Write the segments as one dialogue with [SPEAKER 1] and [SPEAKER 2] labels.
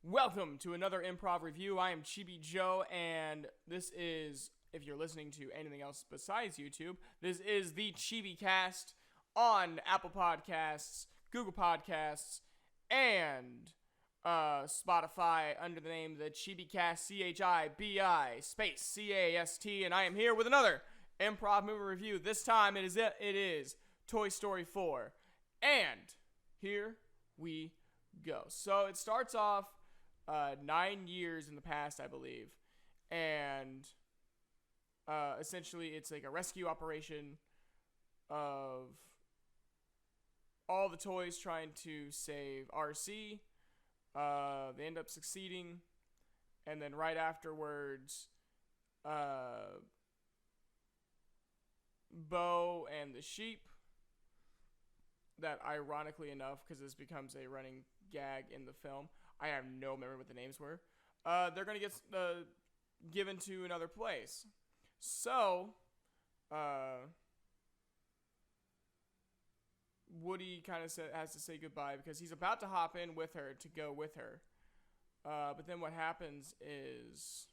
[SPEAKER 1] Welcome to another improv review. I am Chibi Joe, and this is, if you're listening to anything else besides YouTube, this is the Chibi Cast on Apple Podcasts, Google Podcasts, and Spotify under the name the Chibi Cast, CHIBI space CAST, and I am here with another improv movie review. This time it is Toy Story 4, and here we go. So it starts off 9 years in the past, I believe, and essentially it's like a rescue operation of all the toys trying to save RC. They end up succeeding, and then right afterwards, Bo and the sheep, that ironically enough, because this becomes a running gag in the film, I have no memory what the names were, they're going to get given to another place. So, Woody kind of has to say goodbye because he's about to hop in with her to go with her. But then what happens is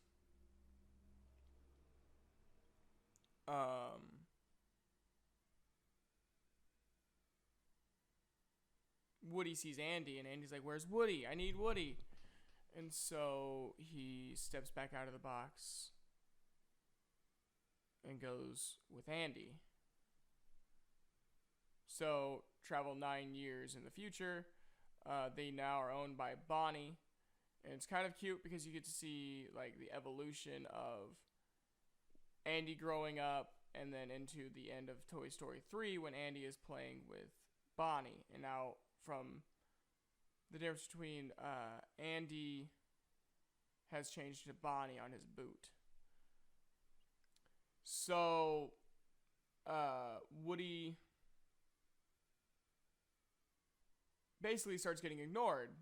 [SPEAKER 1] Woody sees Andy, and Andy's like, "Where's Woody? I need Woody." And so he steps back out of the box and goes with Andy. So, travel 9 years in the future. They now are owned by Bonnie. And it's kind of cute because you get to see like the evolution of Andy growing up and then into the end of Toy Story 3 when Andy is playing with Bonnie. And now from the difference between Andy has changed to Bonnie on his boot. So Woody basically starts getting ignored.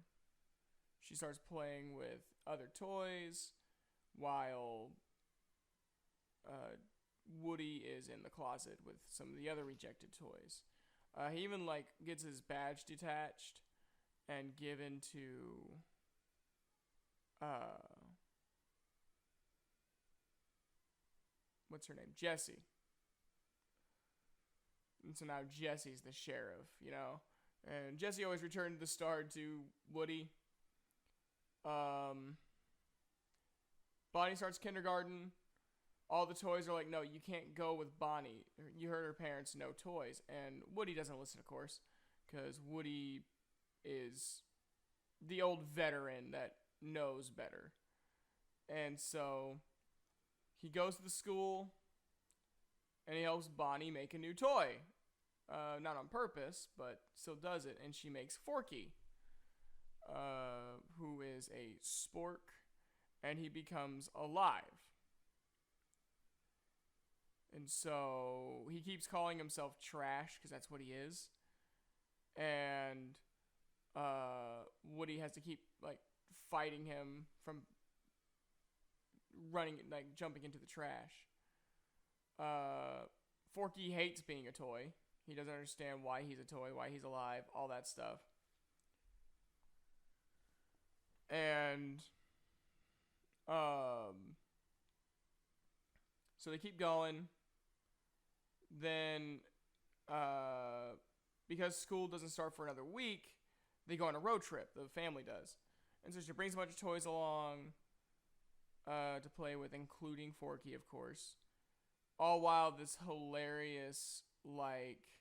[SPEAKER 1] She starts playing with other toys while Woody is in the closet with some of the other rejected toys. He even like gets his badge detached and given to what's her name? Jessie. And so now Jessie's the sheriff, you know? And Jessie always returned the star to Woody. Bonnie starts kindergarten. All the toys are like, "No, you can't go with Bonnie. You heard her parents, no toys." And Woody doesn't listen, of course, because Woody is the old veteran that knows better. And so he goes to the school and he helps Bonnie make a new toy. Not on purpose, but still does it. And she makes Forky, who is a spork, and he becomes alive. And so he keeps calling himself Trash because that's what he is. And Woody has to keep like fighting him from running, like jumping into the trash. Forky hates being a toy. He doesn't understand why he's a toy, why he's alive, all that stuff. And so they keep going. Then because school doesn't start for another week, they go on a road trip. The family does. And so she brings a bunch of toys along to play with, including Forky, of course. All while this hilarious, like,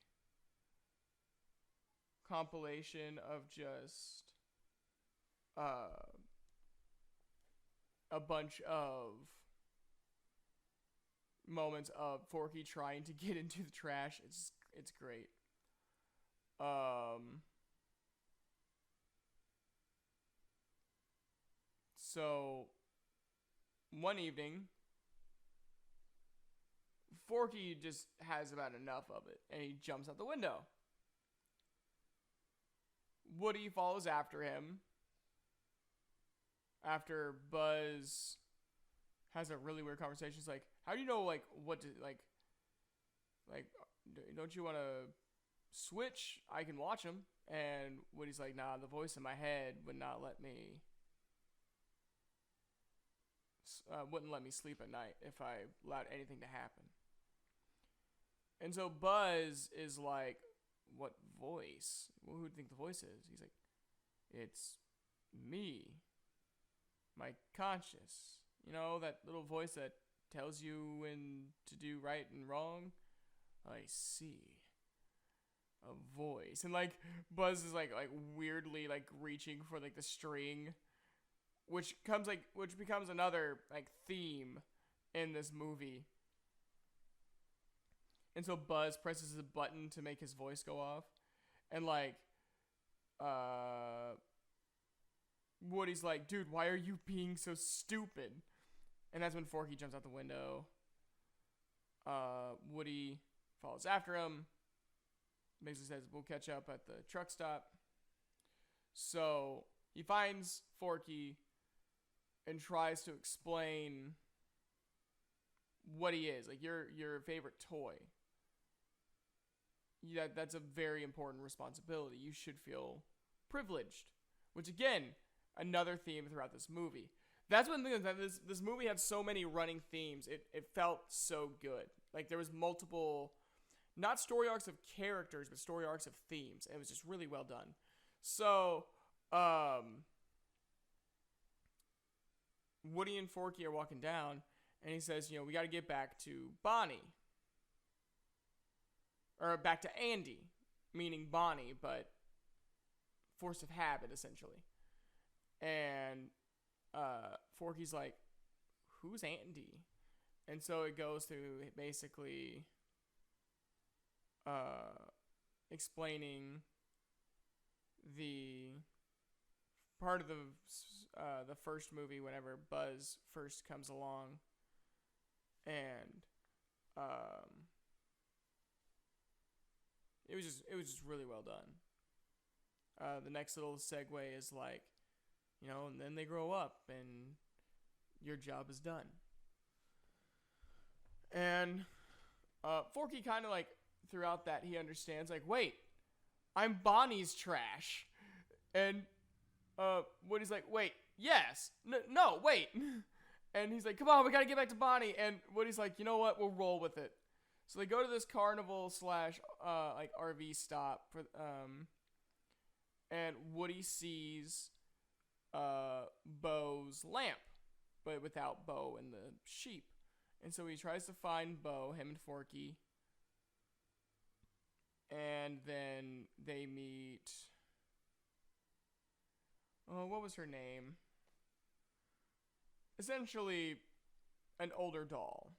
[SPEAKER 1] compilation of just a bunch of moments of Forky trying to get into the trash. It's great. So one evening, Forky just has about enough of it, and he jumps out the window. Woody follows after him after Buzz has a really weird conversation. He's like, "How do you know, like, what to, like, don't you want to switch? I can watch him." And Woody's like, "Nah, the voice in my head would not let me wouldn't let me sleep at night if I allowed anything to happen. And so Buzz is like, what voice? Well, who do you think the voice is? He's like, it's me, my conscious. You know, that little voice that tells you when to do right and wrong? I see. A voice. And like Buzz is like weirdly like reaching for like the string, which becomes another like theme in this movie. And so Buzz presses a button to make his voice go off. And like Woody's like, dude, why are you being so stupid? And that's when Forky jumps out the window. Woody follows after him. Basically says, we'll catch up at the truck stop. So he finds Forky and tries to explain what he is. Like, your favorite toy. Yeah, that's a very important responsibility. You should feel privileged. Which, again, another theme throughout this movie. That's one thing that this movie had so many running themes. It felt so good. Like, there was multiple, not story arcs of characters, but story arcs of themes. And it was just really well done. So, Woody and Forky are walking down, and he says, you know, we got to get back to Bonnie. Or back to Andy, meaning Bonnie, but force of habit, essentially. And Forky's like, who's Andy? And so it goes through basically explaining the part of the first movie whenever Buzz first comes along, and it was just really well done. The next little segue is like, you know, and then they grow up and your job is done. And Forky kind of like throughout that he understands like, wait, I'm Bonnie's trash. And Woody's like, wait, yes, no, wait. And he's like, come on, we gotta get back to Bonnie. And Woody's like, you know what, we'll roll with it. So they go to this Carnival / like RV stop for and Woody sees Bo's lamp, but without Bo and the sheep. And so he tries to find Bo, him and Forky. And then they meet, oh, what was her name? Essentially an older doll.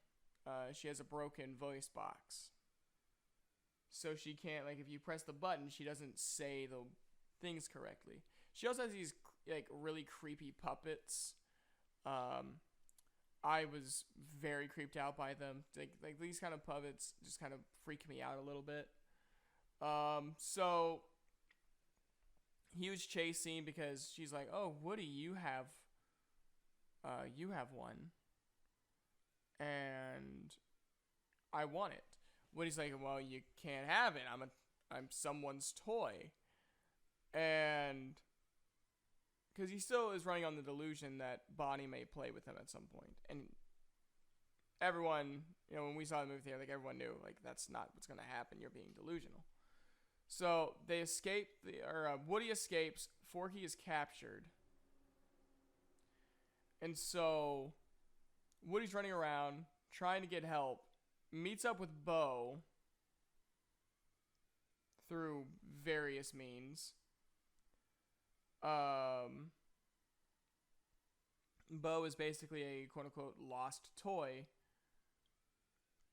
[SPEAKER 1] She has a broken voice box. So she can't, like, if you press the button, she doesn't say the things correctly. She also has these, like, really creepy puppets. I was very creeped out by them. Like these kind of puppets just kind of freak me out a little bit. So huge chase scene because she's like, oh, Woody, you have one. And I want it. Woody's like, well, you can't have it. I'm someone's toy. And because he still is running on the delusion that Bonnie may play with him at some point. And everyone, you know, when we saw the movie theater, like, everyone knew, like, that's not what's going to happen. You're being delusional. So they escape, Woody escapes. Forky is captured. And so Woody's running around trying to get help, meets up with Bo through various means. Bo is basically a quote-unquote lost toy,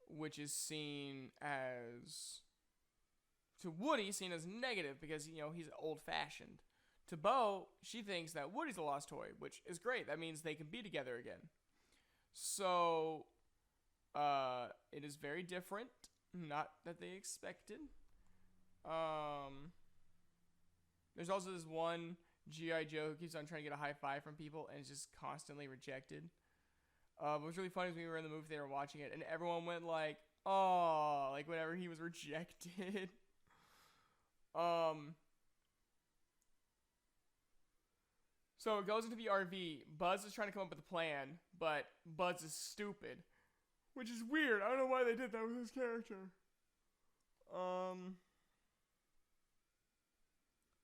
[SPEAKER 1] which is seen as, to Woody, seen as negative because, you know, he's old-fashioned. To Bo, she thinks that Woody's a lost toy, which is great. That means they can be together again. So, it is very different. Not that they expected. There's also this one G.I. Joe who keeps on trying to get a high five from people and is just constantly rejected. What was really funny is we were in the movie theater watching it and everyone went like, oh, like whenever he was rejected. So it goes into the RV. Buzz is trying to come up with a plan, but Buzz is stupid, which is weird. I don't know why they did that with his character.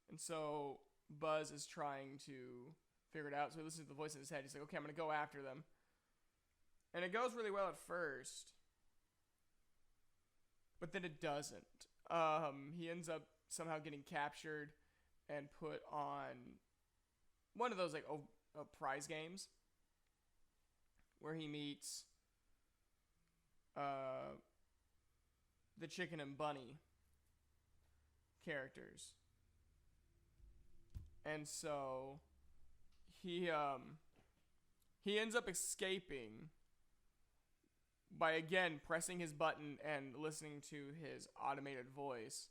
[SPEAKER 1] And so Buzz is trying to figure it out. So he listens to the voice in his head. He's like, okay, I'm going to go after them. And it goes really well at first. But then it doesn't. He ends up somehow getting captured and put on one of those like prize games where he meets the chicken and bunny characters. And so he ends up escaping by again pressing his button and listening to his automated voice.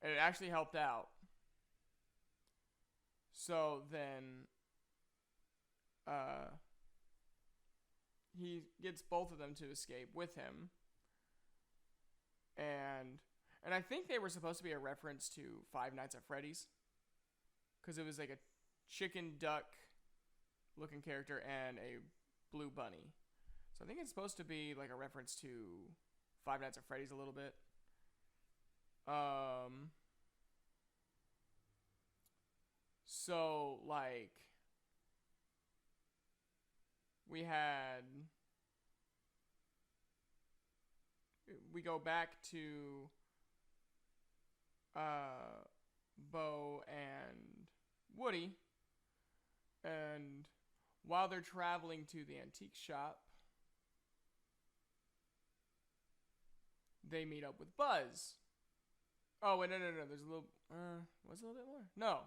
[SPEAKER 1] And it actually helped out. So then he gets both of them to escape with him. And I think they were supposed to be a reference to Five Nights at Freddy's. Because it was like a chicken duck looking character and a blue bunny. So I think it's supposed to be like a reference to Five Nights at Freddy's a little bit. So like we go back to Bo and Woody, and while they're traveling to the antique shop, they meet up with Buzz. Oh, wait, no. There's a little, was it a little bit more? No.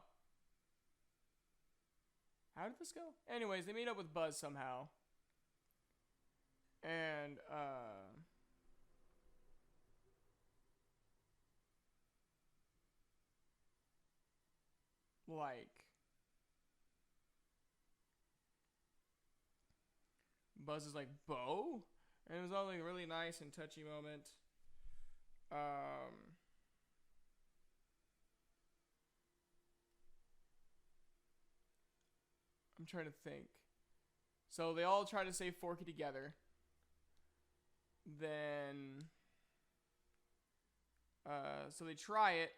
[SPEAKER 1] How did this go? Anyways, they meet up with Buzz somehow. And, like, Buzz is like, Bo? And it was all like a really nice and touchy moment. I'm trying to think. So they all try to save Forky together. Then, so they try it.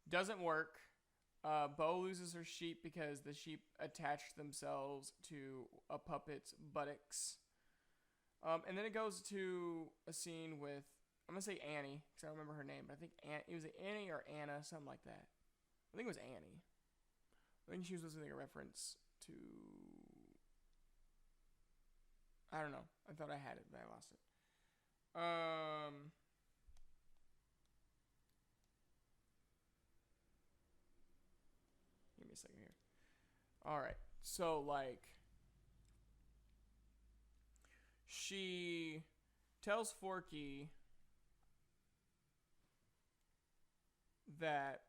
[SPEAKER 1] Doesn't work. Bo loses her sheep because the sheep attached themselves to a puppet's buttocks. And then it goes to a scene with, I'm going to say Annie, because I don't remember her name, but I think it was Annie or Anna, something like that. I think it was Annie. I think she was listening to a reference to, I don't know. I thought I had it, but I lost it. Give me a second here. All right. So, like, she tells Forky that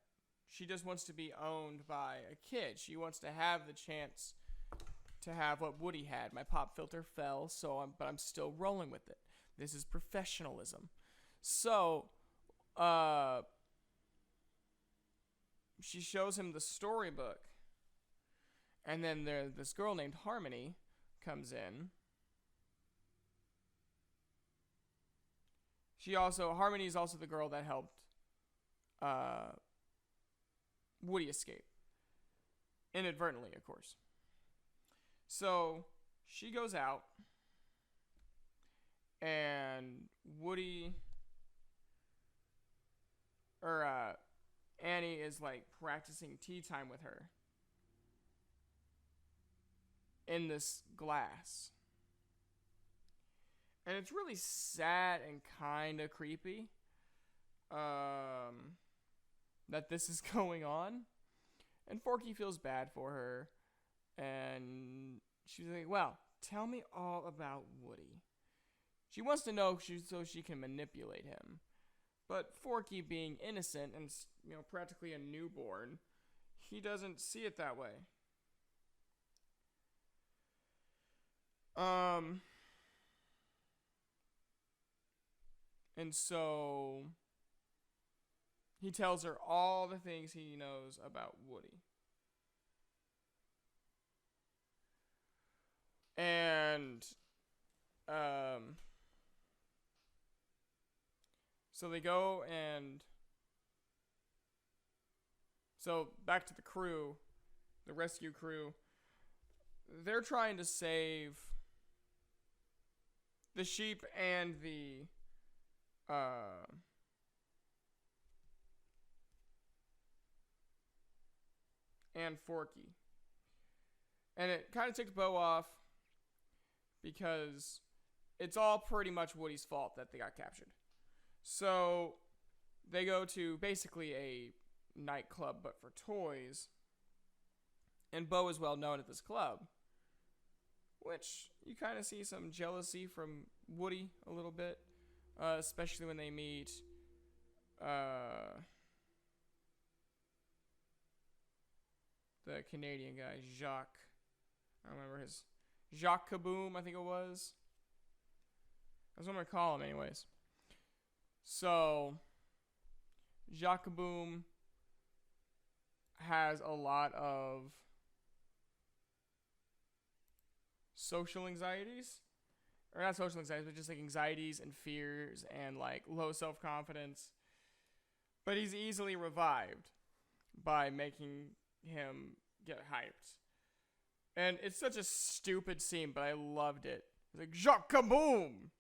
[SPEAKER 1] she just wants to be owned by a kid. She wants to have the chance to have what Woody had. My pop filter fell, but I'm still rolling with it. This is professionalism. So, she shows him the storybook. And then this girl named Harmony comes in. Harmony is also the girl that helped Woody escape. Inadvertently, of course. So, she goes out, and Annie is like practicing tea time with her in this glass. And it's really sad and kind of creepy that this is going on. And Forky feels bad for her. And she's like, well, tell me all about Woody. She wants to know so she can manipulate him. But Forky, being innocent and, practically a newborn, he doesn't see it that way. And so he tells her all the things he knows about Woody. And so they go and so back to the crew, the rescue crew. They're trying to save the sheep and the and Forky. And it kind of ticked Bo off because it's all pretty much Woody's fault that they got captured. So they go to basically a nightclub but for toys. And Bo is well known at this club, which you kind of see some jealousy from Woody a little bit, especially when they meet the Canadian guy, Jacques. I don't remember his... Jacques Kaboom, I think it was. That's what I'm going to call him anyways. So, Jacques Kaboom has a lot of social anxieties. Or not social anxieties, but just like anxieties and fears and like low self-confidence. But he's easily revived by making him get hyped. And it's such a stupid scene, but I loved it. It's like, Jacques Kaboom!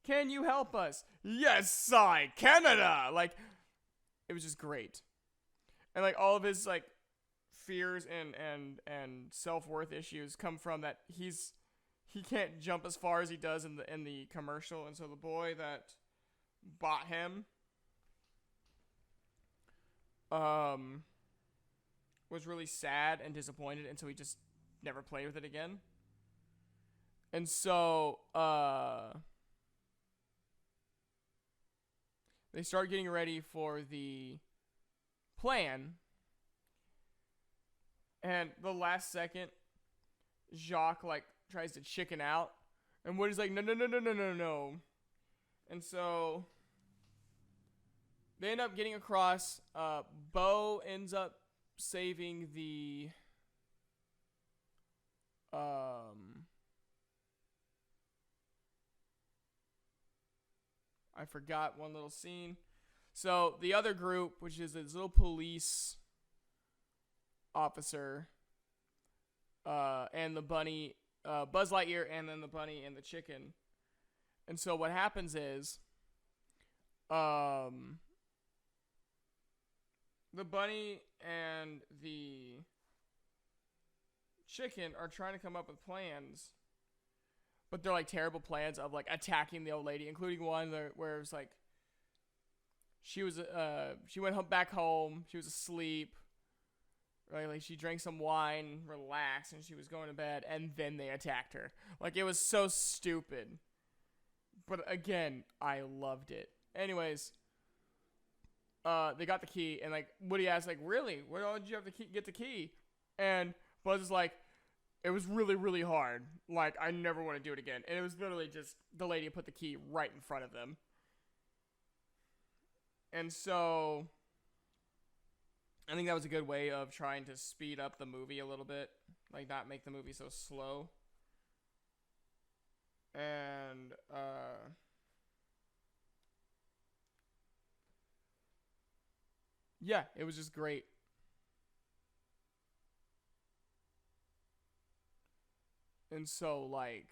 [SPEAKER 1] Can you help us? Yes, I, Canada! Like, it was just great. And like all of his like fears and self-worth issues come from that he can't jump as far as he does in the commercial, and so the boy that bought him was really sad and disappointed, and so he just never played with it again. And so they start getting ready for the plan, and the last second Jacques like tries to chicken out, and Woody's like, no. And so they end up getting across. Bo ends up saving the I forgot one little scene. So the other group, which is this little police officer, and the bunny, Buzz Lightyear, and then the bunny and the chicken. And so what happens is, the bunny and the chicken are trying to come up with plans, but they're like terrible plans of like attacking the old lady, including one where it was like she went back home, she was asleep, right? Like she drank some wine, relaxed, and she was going to bed, and then they attacked her. Like it was so stupid, but again, I loved it. Anyways, they got the key, and like Woody asked, like, really, where did you have to get the key? And Buzz is like, it was really, really hard. Like, I never want to do it again. And it was literally just the lady put the key right in front of them. And so I think that was a good way of trying to speed up the movie a little bit. Like, not make the movie so slow. And, yeah, it was just great. And so, like,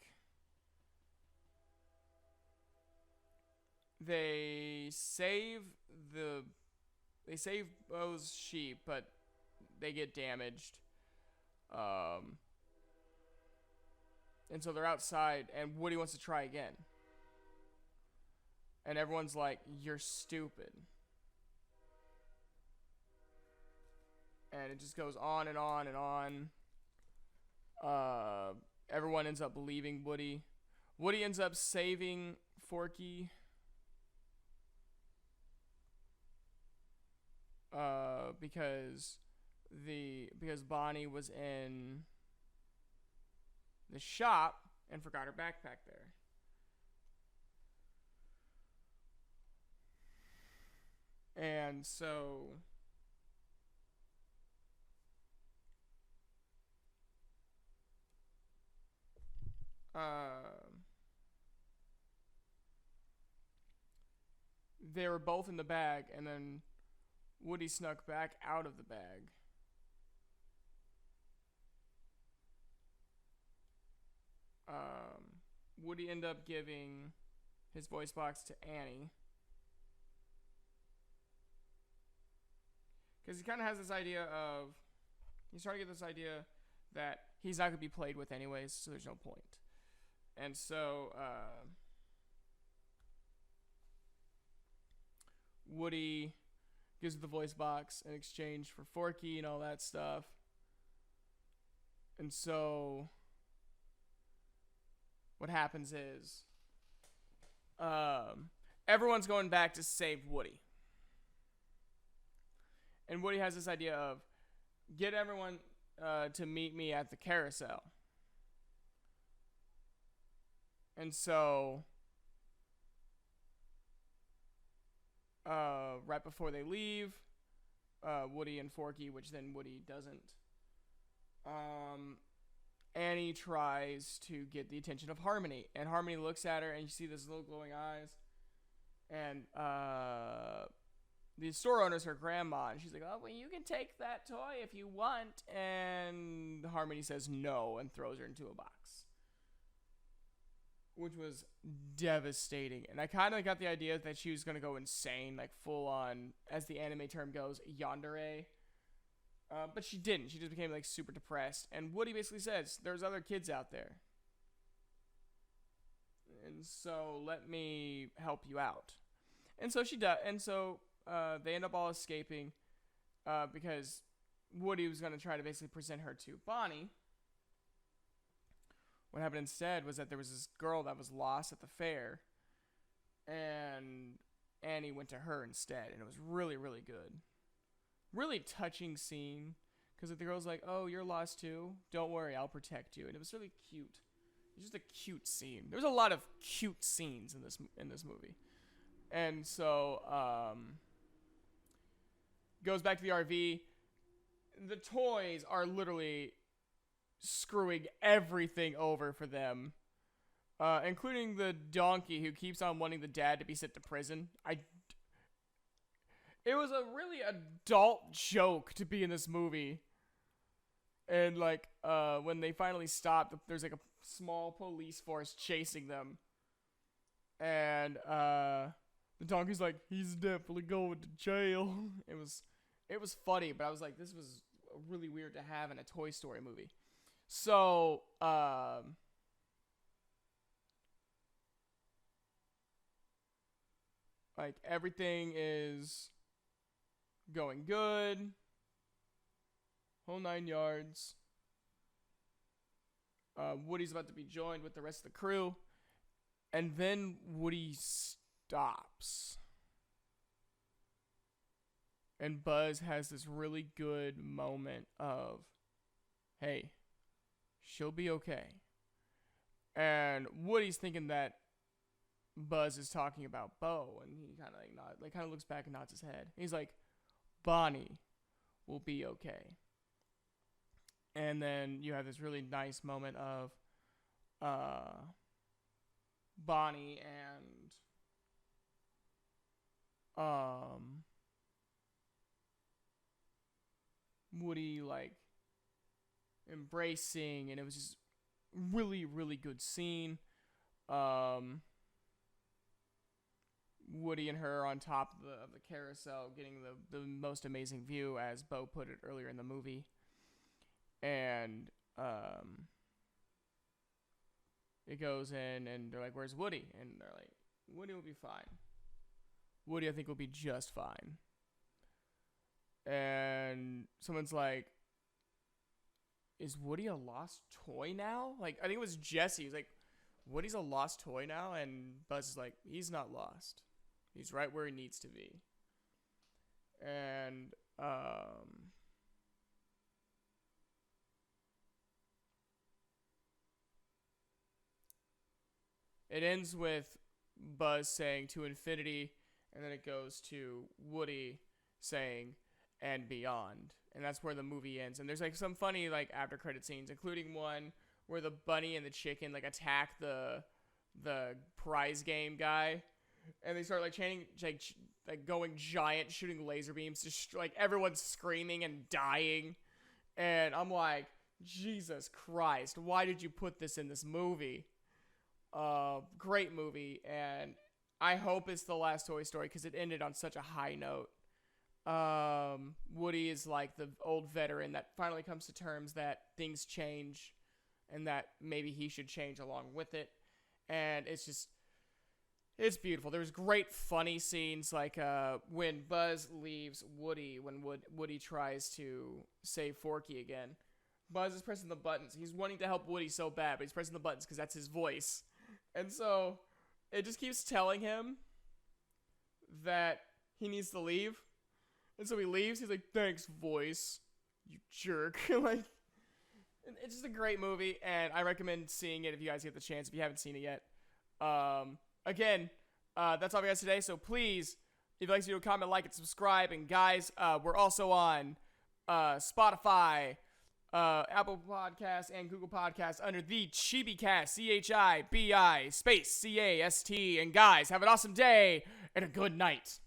[SPEAKER 1] they save Bo's sheep, but they get damaged. And so they're outside, and Woody wants to try again. And everyone's like, you're stupid. And it just goes on and on and on. Everyone ends up leaving Woody. Woody ends up saving Forky. Because Bonnie was in the shop and forgot her backpack there. And so they were both in the bag, and then Woody snuck back out of the bag. Woody ended up giving his voice box to Annie. Because he kind of has this idea of... He's trying to get this idea that he's not going to be played with anyways, so there's no point. And so, Woody gives the voice box in exchange for Forky and all that stuff. And so... what happens is everyone's going back to save Woody. And Woody has this idea of get everyone to meet me at the carousel. And so right before they leave, Woody and Forky, which then Woody doesn't, Annie tries to get the attention of Harmony, and Harmony looks at her, and you see this little glowing eyes, and the store owner's her grandma, and she's like, oh, well, you can take that toy if you want, and Harmony says no and throws her into a box, which was devastating. And I kind of got the idea that she was going to go insane, like full on, as the anime term goes, yandere. But she didn't. She just became like super depressed. And Woody basically says, there's other kids out there. And so let me help you out. And so she does. And so they end up all escaping because Woody was going to try to basically present her to Bonnie. What happened instead was that there was this girl that was lost at the fair. And Annie went to her instead. And it was really, really good. Really touching scene, because the girl's like, oh, you're lost too? Don't worry, I'll protect you. And it was really cute. It was just a cute scene. There was a lot of cute scenes in this movie. And so goes back to the RV. The toys are literally screwing everything over for them, including the donkey who keeps on wanting the dad to be sent to prison. It was a really adult joke to be in this movie. And, like, when they finally stop, there's, like, a small police force chasing them. And, the donkey's like, he's definitely going to jail. It was funny, but I was like, this was really weird to have in a Toy Story movie. So, like, everything is going good, whole 9 yards. Woody's about to be joined with the rest of the crew, and then Woody stops, and Buzz has this really good moment of, hey, she'll be okay. And Woody's thinking that Buzz is talking about Bo, and he kind of looks back and nods his head. He's like, Bonnie will be okay. And then you have this really nice moment of Bonnie and Woody like embracing, and it was just really, really good scene. Woody and her on top of the carousel getting the most amazing view, as Bo put it earlier in the movie. And it goes in, and they're like, where's Woody? And they're like, Woody will be fine. Woody, I think, will be just fine. And someone's like, is Woody a lost toy now? Like, I think it was Jesse. He's like, Woody's a lost toy now? And Buzz is like, he's not lost. He's right where he needs to be. And it ends with Buzz saying to infinity, and then it goes to Woody saying and beyond. And that's where the movie ends. And there's like some funny like after credit scenes, including one where the bunny and the chicken like attack the prize game guy, and they start like chanting like going giant, shooting laser beams, just like everyone's screaming and dying, and I'm like, Jesus Christ, why did you put this in this movie? Great movie, and I hope it's the last Toy Story because it ended on such a high note. Woody is like the old veteran that finally comes to terms that things change and that maybe he should change along with it. And it's beautiful. There's great funny scenes like when Buzz leaves Woody, when Woody tries to save Forky again. Buzz is pressing the buttons. He's wanting to help Woody so bad, but he's pressing the buttons because that's his voice. And so it just keeps telling him that he needs to leave. And so he leaves. He's like, thanks, voice, you jerk. Like, it's just a great movie, and I recommend seeing it if you guys get the chance, if you haven't seen it yet. Again, that's all we got today, so please, if you like to do a comment, like, and subscribe. And guys, we're also on Spotify, Apple Podcasts, and Google Podcasts under the ChibiCast, CHIBI, space CAST. And guys, have an awesome day and a good night.